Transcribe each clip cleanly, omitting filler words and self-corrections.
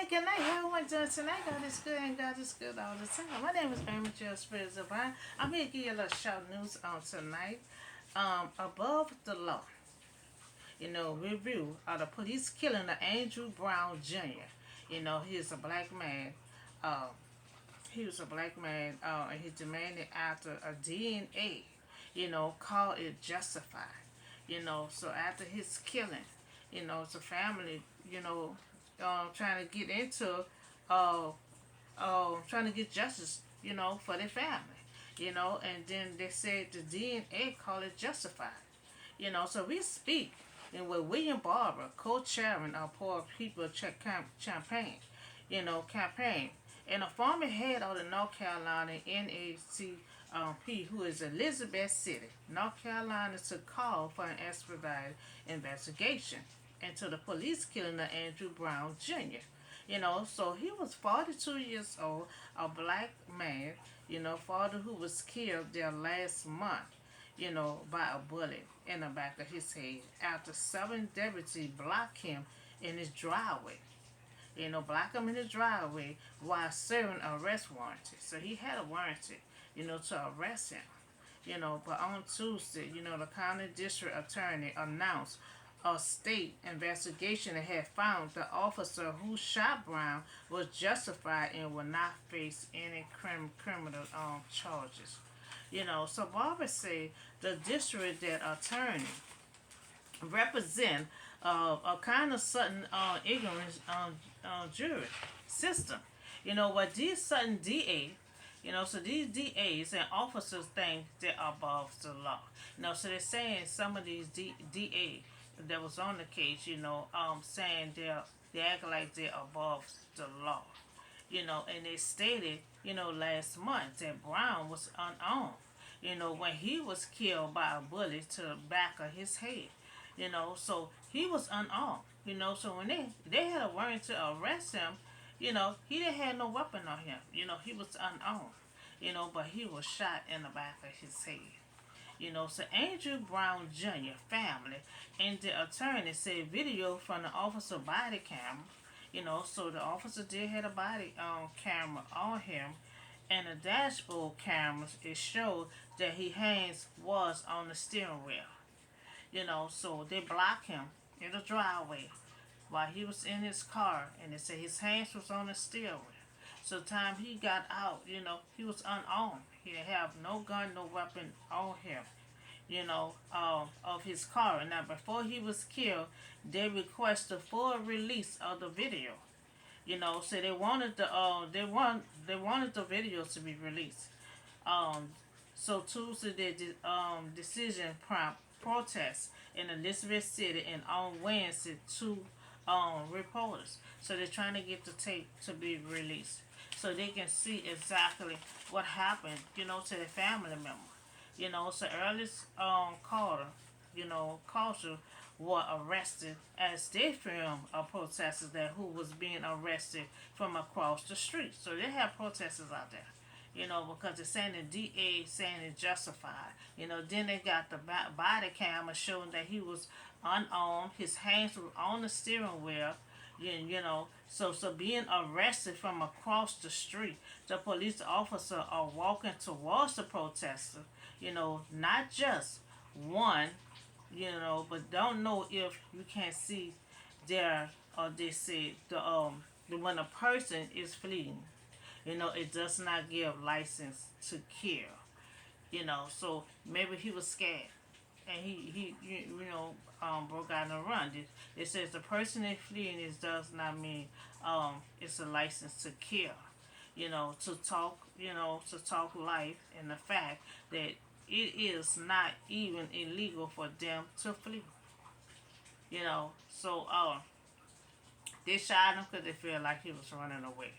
good night. How everyone doing tonight? God is good and God is good all the time. My name is Irma Jill Spirits of Fire. I'm here to give you a little short news on tonight. Above the law, review of the police killing of Andrew Brown Jr. He's a black man. Uh, he was a black man, and he demanded after a DNA, call it justified. So after his killing, the family, trying to get into, uh, trying to get justice, for their family, and then they said the DNA call it justified. So we speak and with William Barber, co-chairman of Poor People Campaign, campaign, and a former head of the North Carolina NAACP, who is Elizabeth City, North Carolina, to call for an expedited investigation into the police killing of Andrew Brown Jr. So he was 42 years old, a black man, father who was killed there last month, by a bullet in the back of his head after 7 deputies blocked him in his driveway. Block him in his driveway while serving an arrest warrant. So he had a warrant, to arrest him. But on Tuesday, the county district attorney announced a state investigation that had found the officer who shot Brown was justified and will not face any criminal charges. So Barbara said the district that attorney represent a kind of sudden ignorance jury system. What these sudden so these DAs and officers think they're above the law. So they're saying some of these DA that was on the case, saying they act like they're above the law. And they stated, last month that Brown was unarmed, when he was killed by a bullet to the back of his head. So he was unarmed. So when they had a warrant to arrest him, he didn't have no weapon on him. He was unarmed. But he was shot in the back of his head. So Andrew Brown Jr. family and the attorney said video from the officer body camera. So the officer did have a body camera on him, and the dashboard cameras it showed that his hands was on the steering wheel. So they blocked him in the driveway while he was in his car, and they said his hands was on the steering wheel. So the time he got out, he was unarmed. He didn't have no gun, no weapon on him, of his car. And now before he was killed, they requested full release of the video. So they wanted they wanted the video to be released. Um, so Tuesday the decision prompt protests in Elizabeth City, and on Wednesday two reporters. So they're trying to get the tape to be released so they can see exactly what happened, to the family member. So Ernest Carter, Carter were arrested as they filmed a protesters that who was being arrested from across the street. So they have protesters out there. Because they're saying the DA saying it's justified. Then they got the body camera showing that he was unarmed, his hands were on the steering wheel, so being arrested from across the street, the police officer are walking towards the protester, not just one, but don't know if you can see there or they say the when a person is fleeing, it does not give license to kill. So maybe he was scared and he broke out and run. It says the person is fleeing is does not mean it's a license to kill. To talk life and the fact that it is not even illegal for them to flee. So they shot him because they feel like he was running away.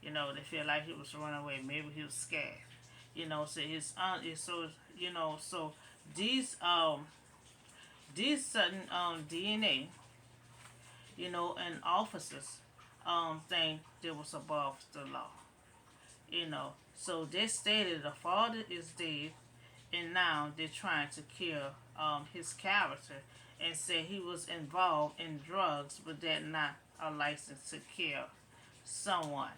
They feel like he was running away. Maybe he was scared. So his so these certain DNA, and officers think they was above the law. So they stated the father is dead, and now they're trying to kill his character and say he was involved in drugs, but that not a license to kill someone.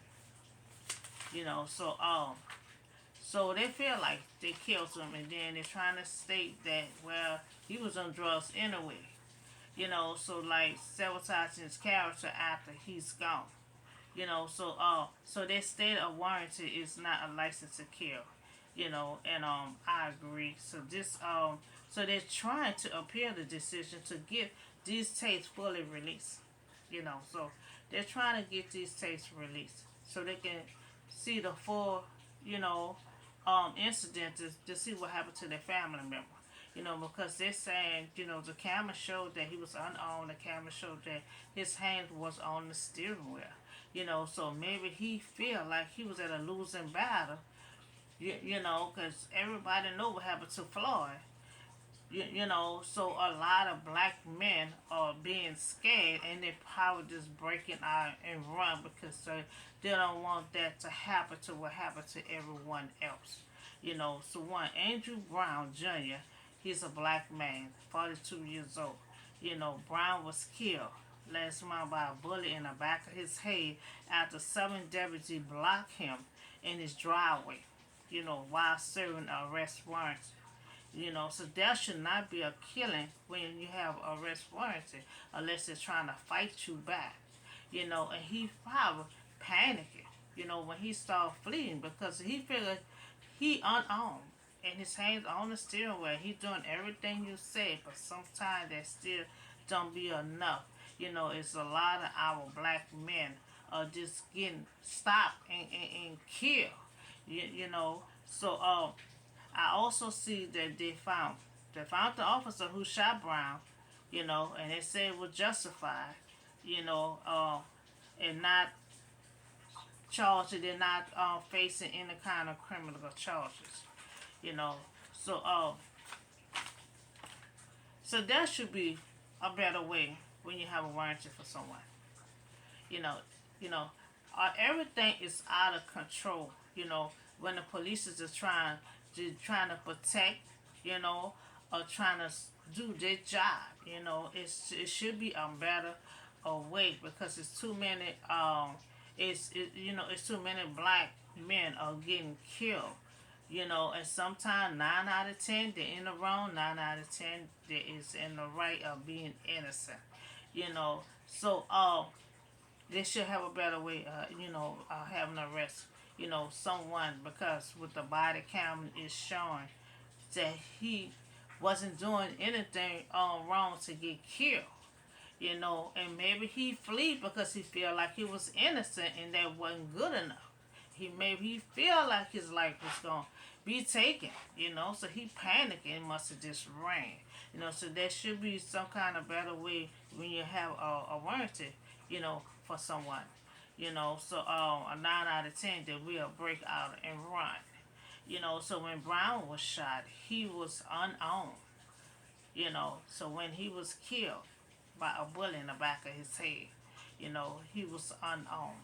You know, so they feel like they killed him, and then they're trying to state that, well, he was on drugs anyway. You know, so like sabotaging his character after he's gone. You know, so their state of warranty is not a license to kill. You know, and I agree. So they're trying to appeal the decision to get these tapes fully released. You know, so they're trying to get these tapes released so they can see the full, you know, incident to see what happened to their family member. You know, because they're saying, you know, the camera showed that he was unarmed. The camera showed that his hand was on the steering wheel. You know, so maybe he feel like he was at a losing battle. You know, because everybody know what happened to Floyd. You know, so a lot of black men are being scared and they probably just breaking out and run because they don't want that to happen to what happened to everyone else. You know, so one, Andrew Brown Jr., he's a black man, 42 years old. You know, Brown was killed last month by a bullet in the back of his head after 7 deputies blocked him in his driveway, you know, while serving arrest warrants. You know, so there should not be a killing when you have arrest warranted unless they're trying to fight you back. You know, and he probably panicking, you know, when he started fleeing because he figured he unarmed and his hands on the steering wheel. He doing everything you said, but sometimes that still don't be enough. You know, it's a lot of our black men are just getting stopped and killed. You know, so I also see that they found the officer who shot Brown, you know, and they said it was justified, you know, and not charged. They're not facing any kind of criminal charges, you know. So so there should be a better way when you have a warranty for someone, you know, you know, everything is out of control. You know, when the police is just trying to protect, you know, or trying to do their job. You know, it should be a better way because it's too many. It's too many black men are getting killed. You know, and sometimes 9 out of 10 they're in the wrong. 9 out of 10 they is in the right of being innocent. You know, so they should have a better way, having arrest, someone because with the body cam is showing that he wasn't doing anything wrong to get killed, and maybe he flee because he feel like he was innocent and that wasn't good enough. He feel like his life was gonna be taken, so he panicked and must have just ran. So there should be some kind of better way when you have a warranty, for someone. So a 9 out of 10 that will break out and run. So when Brown was shot, he was unarmed. So when he was killed by a bullet in the back of his head, he was unarmed.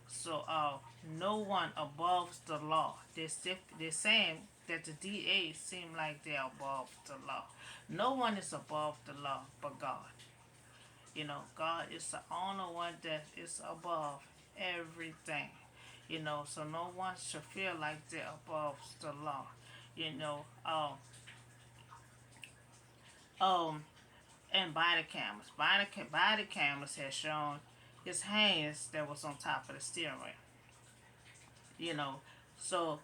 So no one above the law. They're saying that the DA seem like they're above the law. No one is above the law but God. God is the only one that is above everything. So no one should feel like they're above the law. You know, um, um, and body cameras has shown his hands that was on top of the steering wheel. You know, so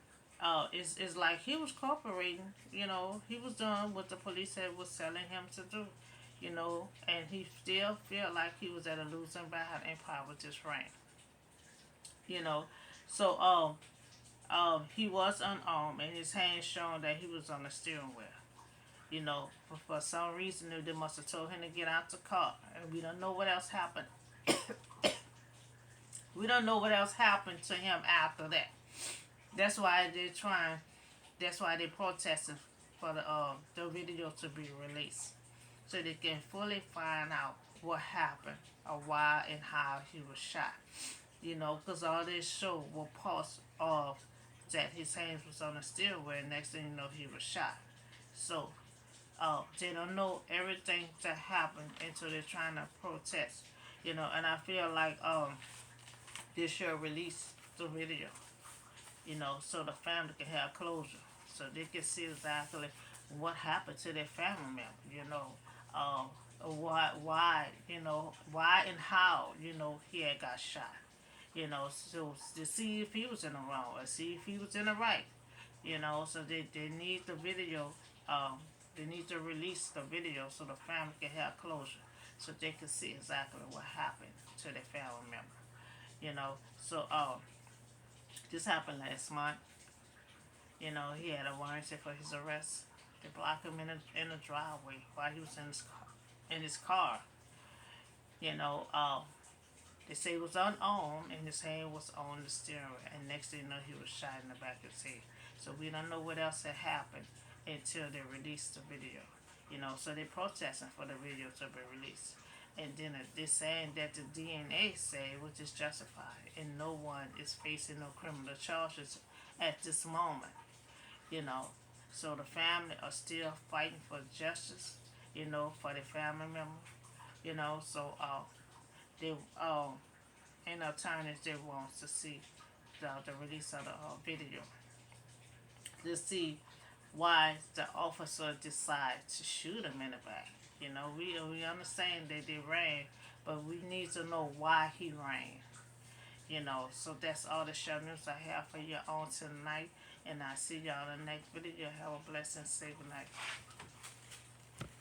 it's like he was cooperating. He was doing what the police said was telling him to do. And he still felt like he was at a losing battle and probably just ran. You know, so he was unarmed and his hands showing that he was on the steering wheel. But for some reason they must have told him to get out the car, and we don't know what else happened. We don't know what else happened to him after that. That's why they're trying. That's why they protested for the video to be released, so they can fully find out what happened or why and how he was shot. Because all they show were parts of that his hands was on the steering wheel. And next thing you know, he was shot. So they don't know everything that happened until they're trying to protest. And I feel like they should release the video, so the family can have closure, so they can see exactly what happened to their family member, um, why and how, he had got shot, so to see if he was in the wrong or see if he was in the right, so they need the video, um, they need to release the video so the family can have closure, so they can see exactly what happened to their family member, so this happened last month. He had a warrant for his arrest. They blocked him in the driveway while he was in his car. You know, uh, they say he was unarmed and his hand was on the steering wheel. And next thing you know, he was shot in the back of his head. So we don't know what else had happened until they released the video. So they're protesting for the video to be released. And then they're saying that the DNA say which is justified, and no one is facing no criminal charges at this moment. you know. So the family are still fighting for justice, for the family member, So they and attorneys they want to see the release of the video to see why the officer decided to shoot him in the back. We understand that they ran, but we need to know why he ran. So that's all the show news I have for you on tonight. And I see y'all in the next video. Have a blessed and safe night.